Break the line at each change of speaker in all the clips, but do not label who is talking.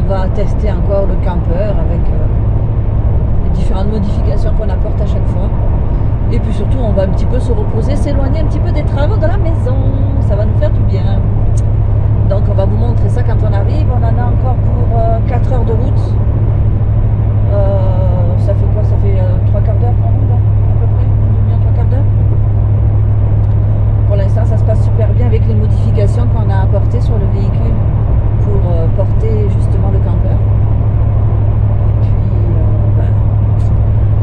va tester encore le campeur avec les différentes modifications qu'on apporte à chaque fois. Et puis surtout, on va un petit peu se reposer, s'éloigner un petit peu des travaux de la maison. Ça va nous faire du bien. Donc on va vous montrer ça quand on arrive. On en a encore pour 4 heures de route. Ça fait quoi? Ça fait 3 quarts d'heure qu'on roule, à peu près, une demi-heure, 3 quarts d'heure. Pour l'instant, ça se passe super bien avec les modifications qu'on a apportées sur le véhicule pour porter justement le campeur. Et puis,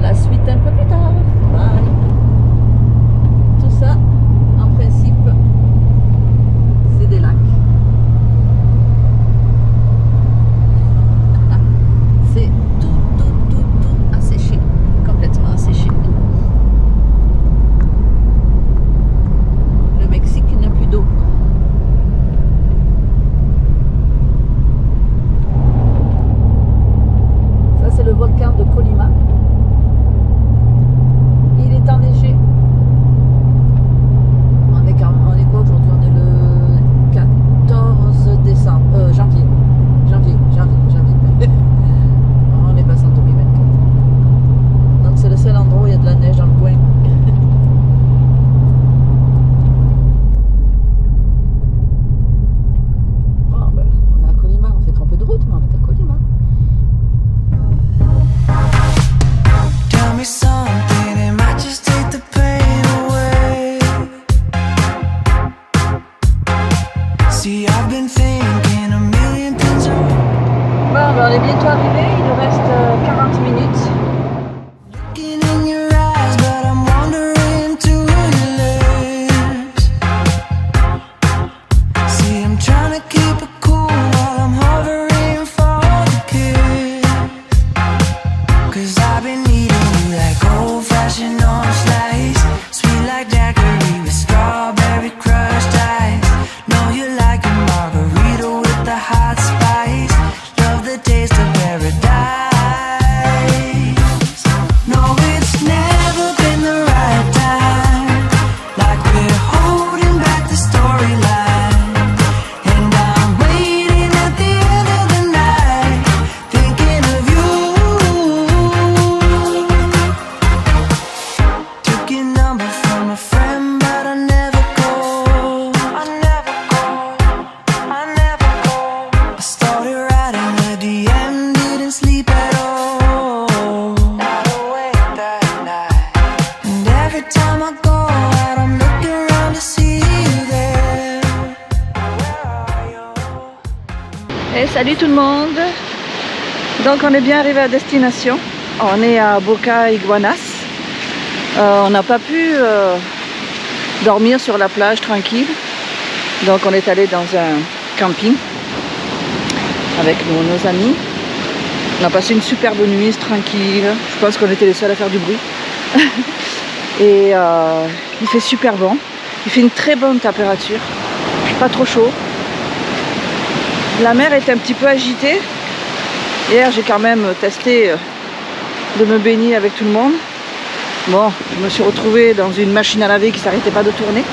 la suite un peu plus tard. Bye. Tout ça, en principe, c'est des lacs. C'est tout asséché, complètement asséché. Le Mexique n'a plus d'eau. Ça, c'est le volcan de Colima. Il est enneigé. On est quoi aujourd'hui? On est le 14 décembre. Janvier. On est passé en 2024. Donc c'est le seul endroit où il y a de la neige dans le coin. Oh, ben, on est à Colima. On s'est trompé de route, mais on est à Colima.
Tell me something, it might just take the pain away. See, I've been thinking a million things.
Bon, ben, on est bientôt arrivé. Il nous reste 40 minutes.
Looking in your eyes, but I'm wandering to your lips. See, I'm trying to keep it cool while I'm hovering for the kiss. 'Cause I've been needing you like old-fashioned orange slice, sweet like daiquiri with strawberry crushed ice. Know you like a margarita with the hot spice. Love the taste of paradise. No, it's never been the right time. Like we're holding back the storyline. And I'm waiting at the end of the night, thinking of you. Took your number from a friend, but I never called. I started writing a DM, didn't sleep at all. Not awake that night. And every time I go out, I'm looking around to see you there. Where are you?
Et salut tout le monde. Donc on est bien arrivé à destination. On est à Boca Iguanas. On n'a pas pu dormir sur la plage tranquille. Donc on est allé dans un camping avec nos amis. On a passé une superbe nuit tranquille. Je pense qu'on était les seuls à faire du bruit. Et il fait super bon. Il fait une très bonne température. Pas trop chaud. La mer est un petit peu agitée. Hier j'ai quand même testé de me baigner avec tout le monde. Bon, je me suis retrouvée dans une machine à laver qui s'arrêtait pas de tourner.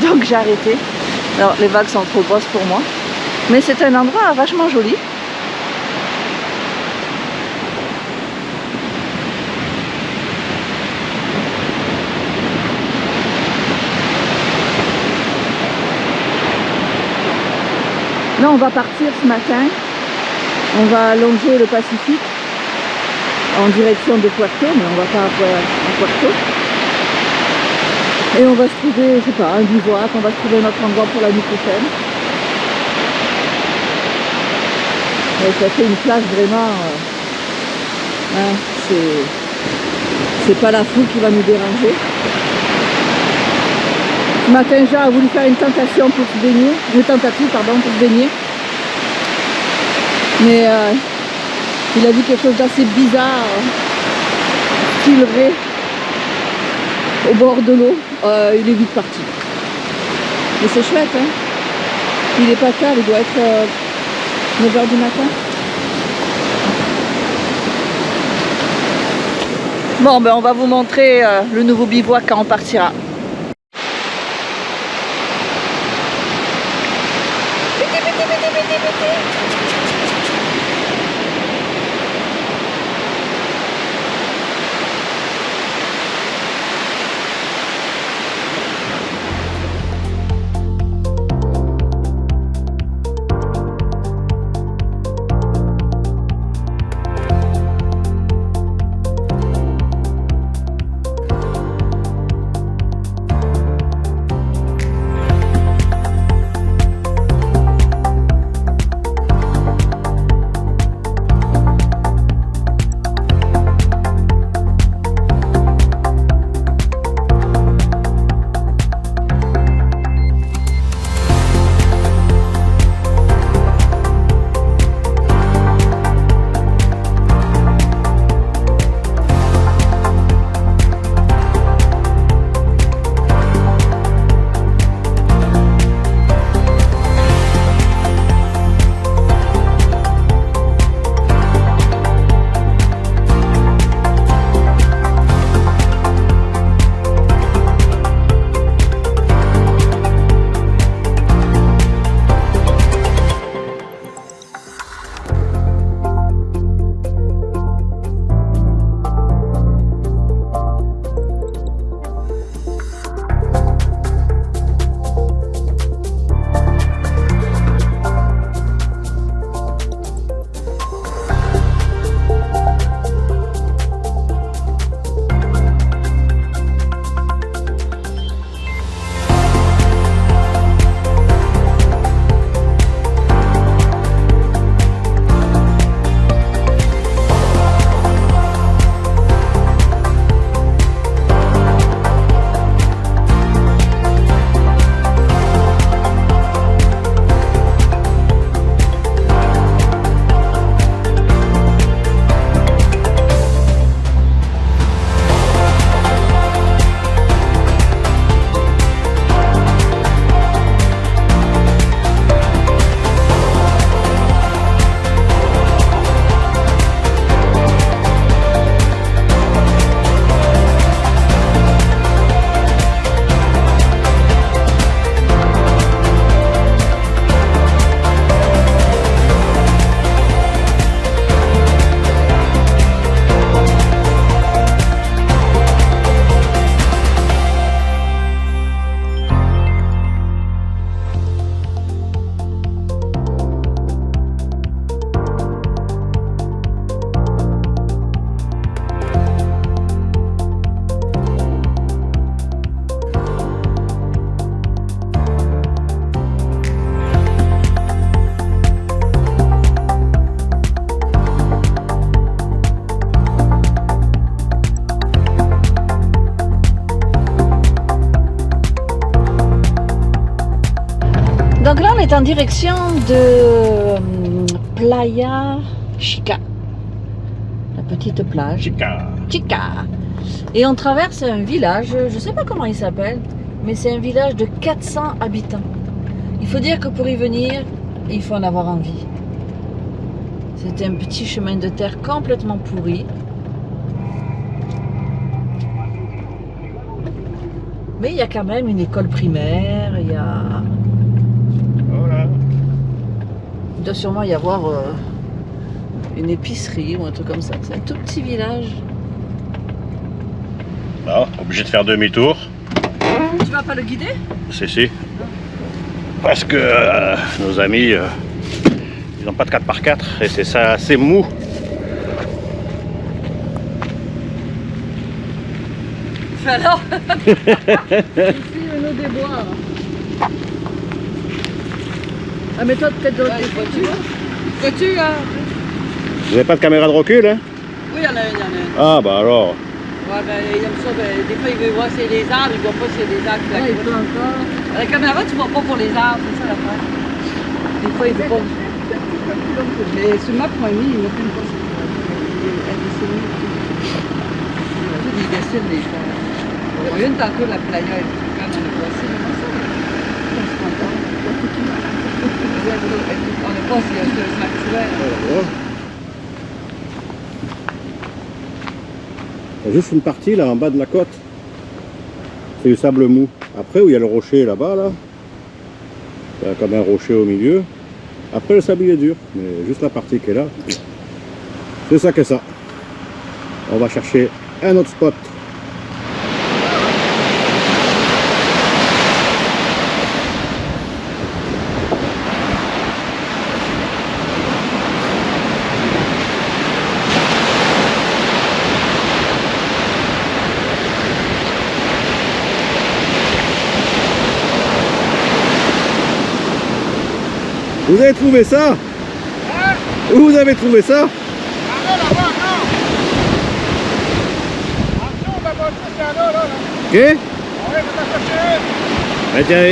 Donc j'ai arrêté. Alors les vagues sont trop grosses pour moi. Mais c'est un endroit vachement joli. Là on va partir ce matin. On va longer le Pacifique en direction de Puerto, mais on va pas à Puerto. Et on va se trouver, je sais pas, un bivouac, on va se trouver notre endroit pour la nuit prochaine. Et ça fait une plage vraiment, hein, c'est pas la foule qui va nous déranger. Ce matin, Jean a voulu faire une tentation pour se baigner, une tentative pardon pour se baigner. Mais il a vu quelque chose d'assez bizarre, style vrai, au bord de l'eau. Il est vite parti. Mais c'est chouette, hein. Il est pas tard, il doit être 9 h du matin. Bon, ben on va vous montrer le nouveau bivouac quand on partira. Petit. est en direction de Playa Chica, la petite plage.
Chica.
Chica. Et on traverse un village, je ne sais pas comment il s'appelle, mais c'est un village de 400 habitants. Il faut dire que pour y venir, il faut en avoir envie. C'est un petit chemin de terre complètement pourri. Mais il y a quand même une école primaire, il y a...
Voilà.
Il doit sûrement y avoir une épicerie ou un truc comme ça. C'est un tout petit village.
Bon, obligé de faire demi-tour.
Tu vas pas le guider?
Si. Parce que nos amis, ils n'ont pas de 4x4 et c'est ça assez mou.
Alors ici, nos déboires. Ah mais toi peut-être d'autres voitures là.
Vous n'avez pas de caméra de recul, hein?
Oui, il y en a une.
Ah bah alors.
Ouais, ben, il aime ça. Ben, des fois, il veut voir s'il y a des arbres, il ne voit pas s'il y a des arbres.
Ouais, il peut encore.
À la caméra, tu ne vois pas pour les arbres, c'est ça l'affaire. Des fois, il ne veut pas. Mais sur ma première, il ne fait pas ça. Il dessine des choses. Il y a une tantôt, la playa, elle dit quand on a passé, mais ça, on se rend compte. On n'a pas, c'est un sanctuaire.
Il y a juste une partie là en bas de la côte. C'est du sable mou. Après où il y a le rocher là-bas, là. Il y a comme un rocher au milieu. Après le sable il est dur. Mais juste la partie qui est là. C'est ça que ça. On va chercher un autre spot. Vous avez trouvé ça? Où vous avez trouvé ça? Ok? Mais tiens,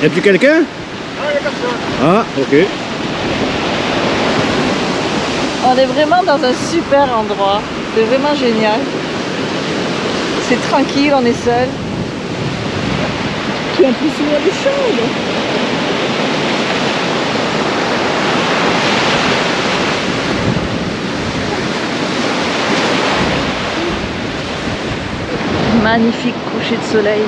y a-tu quelqu'un? Ah, ok.
On est vraiment dans un super endroit. C'est vraiment génial. C'est tranquille, on est seul. Puis en plus, il y a des chambres. Magnifique coucher de soleil.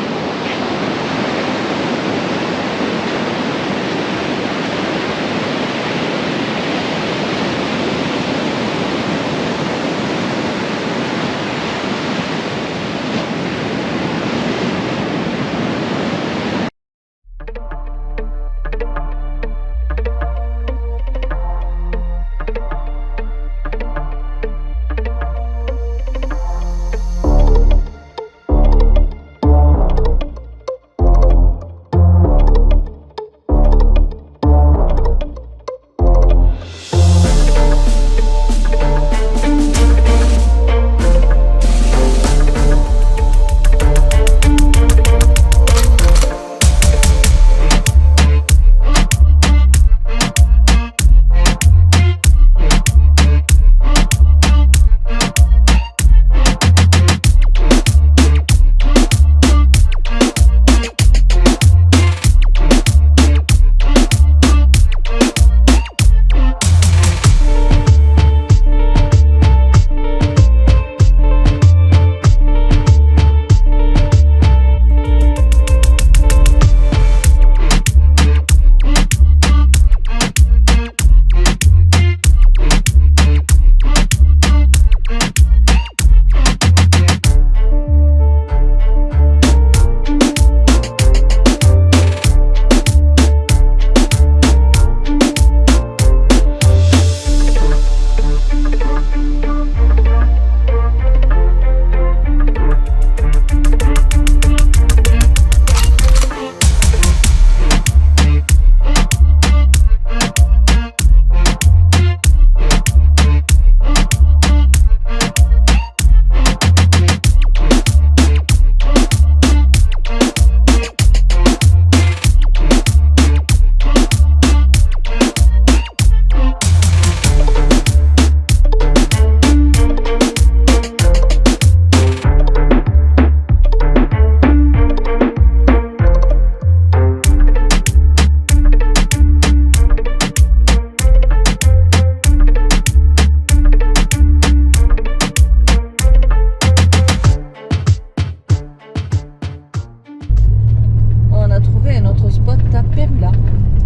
notre spot à Perula,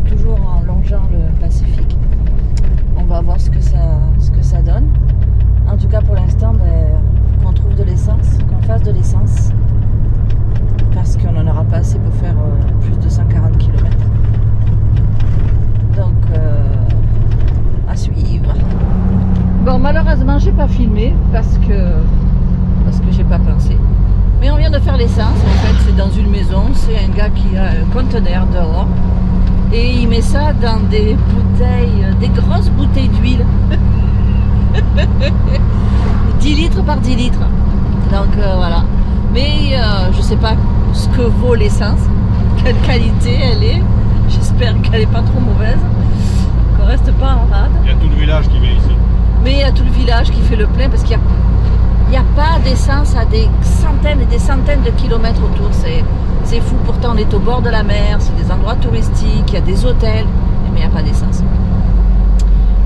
toujours en longeant le Pacifique. On va voir ce que ça donne. En tout cas pour l'instant, qu'on trouve de l'essence, qu'on fasse de l'essence, parce qu'on n'en aura pas assez pour faire plus de 140 km. Donc à suivre. Bon, malheureusement j'ai pas filmé parce que j'ai pas pensé. Mais on vient de faire l'essence, en fait c'est dans une maison, c'est un gars qui a un conteneur dehors et il met ça dans des bouteilles, des grosses bouteilles d'huile. 10 litres par 10 litres. Donc voilà. Mais je sais pas ce que vaut l'essence, quelle qualité elle est. J'espère qu'elle est pas trop mauvaise, qu'on reste pas en rade.
Il y a tout le village qui vient ici.
Mais il y a tout le village qui fait le plein parce qu'il n'y a pas d'essence à des centaines et des centaines de kilomètres autour. C'est fou. Pourtant on est au bord de la mer, c'est des endroits touristiques, il y a des hôtels, mais il n'y a pas d'essence.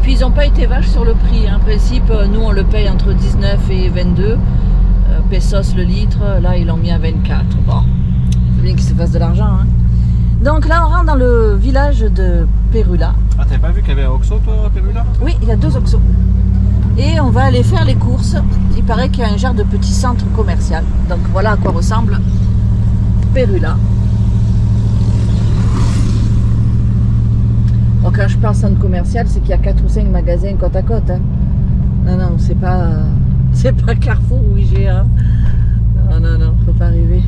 Puis ils n'ont pas été vaches sur le prix. En principe, nous on le paye entre 19 et 22 pesos le litre. Là ils l'ont mis à 24. Bon, c'est bien qu'ils se fassent de l'argent. Hein. Donc là on rentre dans le village de Perula.
Ah, t'avais pas vu qu'il y avait un Oxo toi à Perula?
Oui, il y a 2 Oxo. Et on va aller faire les courses. Il paraît qu'il y a un genre de petit centre commercial. Donc voilà à quoi ressemble Perula. Bon, quand je parle centre commercial, c'est qu'il y a 4 ou 5 magasins côte à côte. Hein. Non, c'est pas Carrefour ou IGA. Non, faut pas arriver.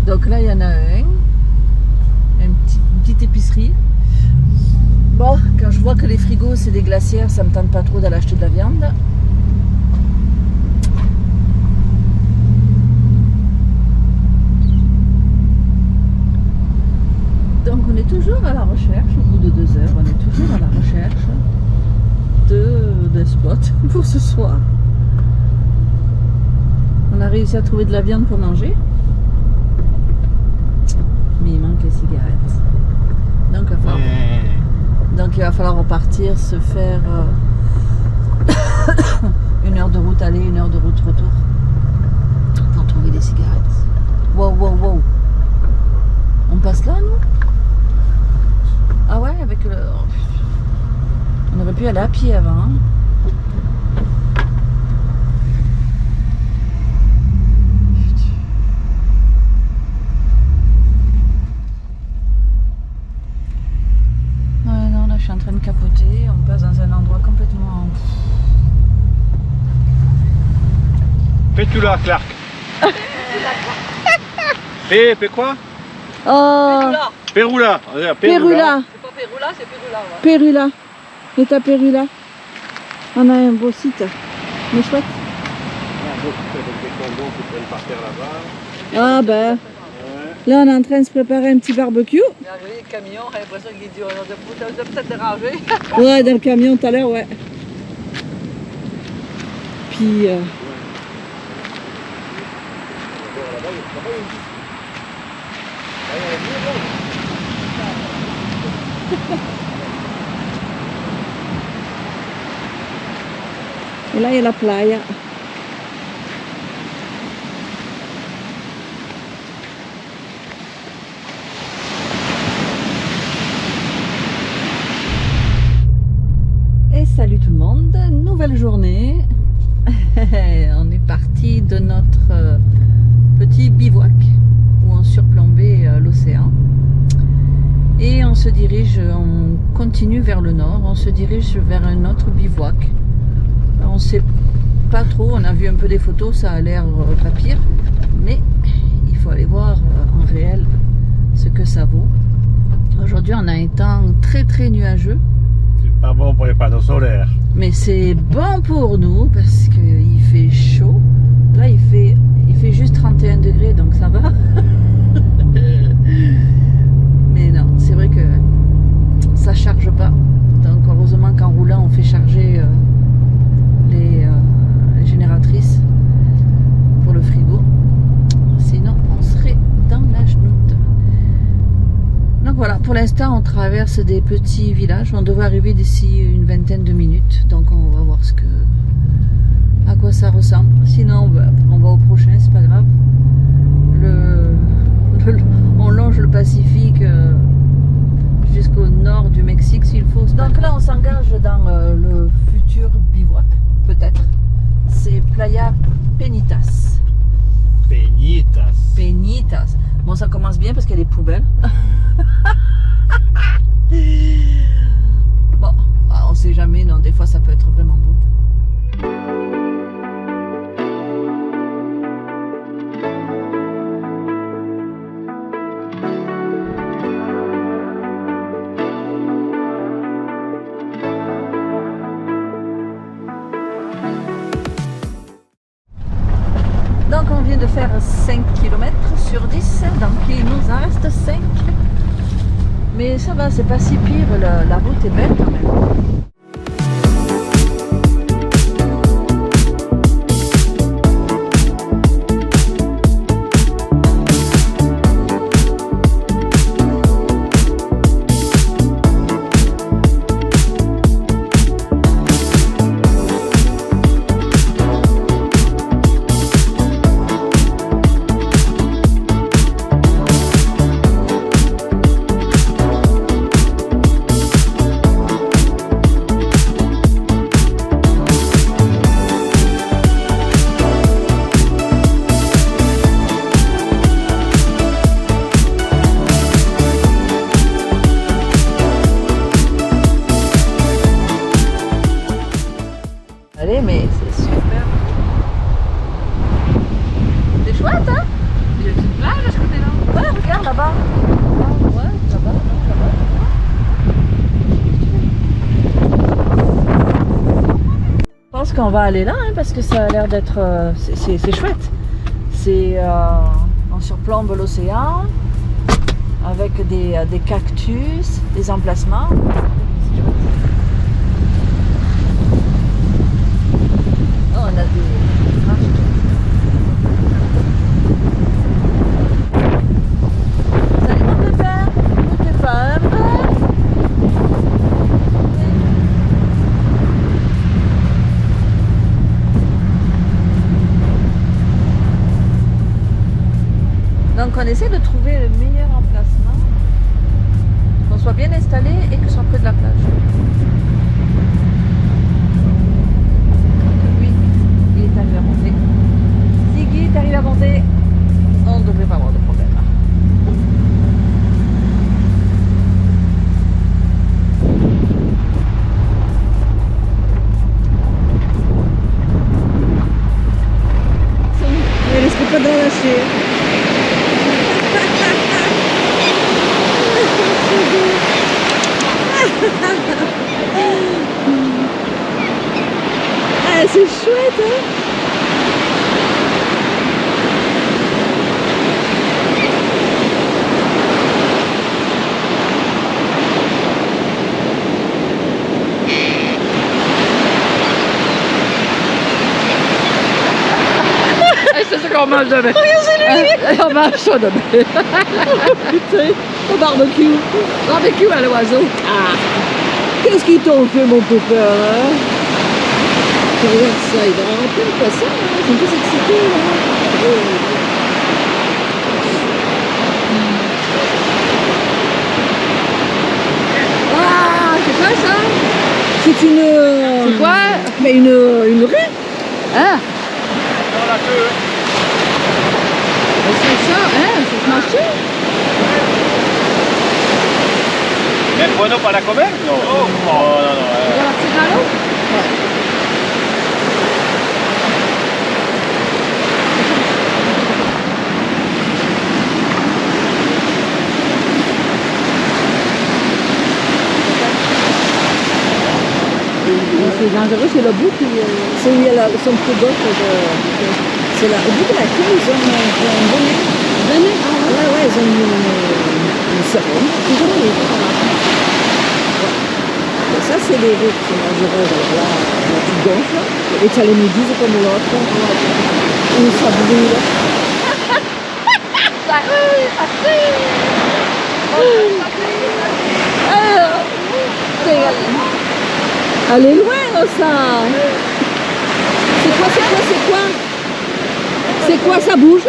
Donc là, il y en a une petite épicerie. Bon, quand je vois que les frigos c'est des glacières, ça me tente pas trop d'aller acheter de la viande. Donc on est toujours à la recherche, au bout de 2 heures, on est toujours à la recherche de spots pour ce soir. On a réussi à trouver de la viande pour manger. Mais il manque les cigarettes. Donc il va falloir repartir, se faire 1 heure de route aller, 1 heure de route retour pour trouver des cigarettes. Wow. On passe là, nous? Ah ouais, avec le... On aurait pu aller à pied avant. Hein. Je suis en train de capoter, on passe dans un endroit complètement...
Perula, Clark. P quoi?
Oh,
Perula.
Perula.
C'est pas Perula, c'est Perula. Ouais.
Perula. Et à Perula. On a un beau site. Mais chouette. Ah ben. Là on est en train de se préparer un petit barbecue.
Regardez les camions, j'ai l'impression qu'il dit on a peut-être dérangé.
Ouais, dans le camion tout à l'heure, ouais. Puis... Et là il y a la playa. Salut tout le monde, nouvelle journée. On est parti de notre petit bivouac où on surplombait l'océan et on se dirige, on continue vers le nord, on se dirige vers un autre bivouac. On sait pas trop, on a vu un peu des photos, ça a l'air pas pire, mais il faut aller voir en réel ce que ça vaut. Aujourd'hui on a un temps très nuageux.
Pas bon pour les panneaux solaires.
Mais c'est bon pour nous parce qu'il fait chaud. Là il fait juste 31 degrés donc ça va. Mais non, c'est vrai que ça charge pas. Donc heureusement qu'en roulant on fait charger les génératrices pour le frigo. Sinon on serait dans la genoute. Donc voilà, pour l'instant on traverse des petits villages, on devrait arriver d'ici une vingtaine de minutes, donc on va voir à quoi ça ressemble. Sinon on va au prochain, c'est pas grave. Donc là, on s'engage dans le futur bivouac, peut-être. C'est Playa Penitas.
Peñitas.
Penitas. Bon, ça commence bien parce qu'il y a des poubelles. Bon, on sait jamais, non, des fois ça peut être vraiment beau. Donc on vient de faire 5 km sur 10, donc il nous en reste 5. Mais ça va, c'est pas si pire, la route est belle quand même. Allez, mais c'est super. C'est chouette, hein?
Il y a une plage à ce côté-là.
Ouais, regarde là-bas. Ah, ouais, là-bas, Je pense qu'on va aller là, hein, parce que ça a l'air d'être... c'est chouette. C'est... on surplombe l'océan avec des cactus, des emplacements. C'est chouette. Oh, on a des marches. Salut mon pépère, où t'es pas Donc on essaie de trouver le meilleur emplacement, qu'on soit bien installé et que ce soit près de la plage. Oui, il est arrivé à monter. Ziggy, t'arrives à monter. On ne devrait pas avoir de problème.
Ne risque pas de la lâcher. Ah, c'est chouette, hein?
C'est ce qu'on mange demain. On mange ça demain.
Putain, au barbecue.
Barbecue à l'oiseau.
Ah, qu'est-ce qu'ils t'ont fait, mon pépère, hein? Regarde ça, il va avoir plein de poissons, hein? Ils sont tous excités, là.
Ah, c'est quoi ça?
C'est une...
C'est quoi?
Mais une rue.
Hein?
Dans la queue.
C'est ça, hein? C'est ce marché?
¿Es bueno para comer? No. No, no, no.
Voilà, c'est à l'eau?
C'est dangereux, c'est le bout qui... C'est où il y a son petit botte c'est là. Au bout de la queue, ils ont un bonnet. Bonnet? Ah ouais, ouais, ils ont une seringue. Ils ont les ouais. Ça, c'est les routes qui sont dangereuses. Alors là, tu gonfles, et tu as les méduses comme l'autre. Ou ça brûle. Elle est loin, ça. C'est quoi? C'est quoi? Ça bouge?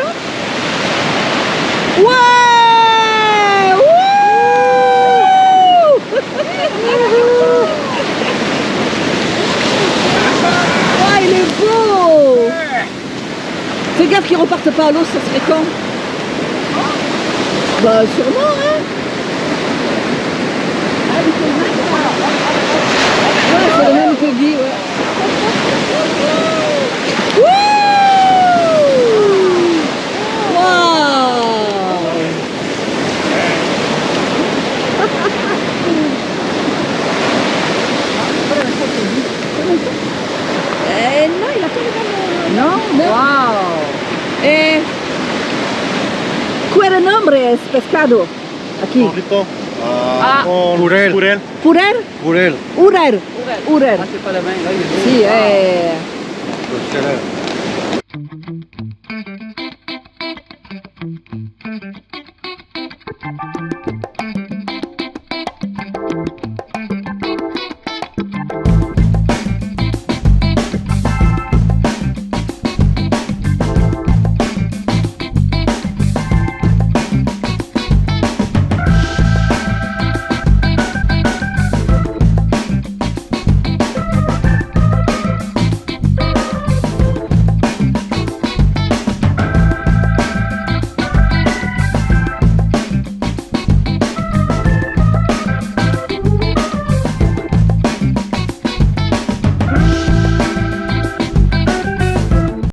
Ouais! Wouh! Fais gaffe qu'ils repartent pas à l'eau, ça serait con. Bah sûrement, hein. Ouais, c'est le même que Guy, ouais. No, il a pas le même.
Non?
No.
Wow!
¿Cuál nombre es pescado? Aquí.
Ah.
Purel.
¿Purer?
Purel.
Urer. Urer.
Ah, c'est pas la même. Là, il est beau.
Sí,
Ah.
Purel.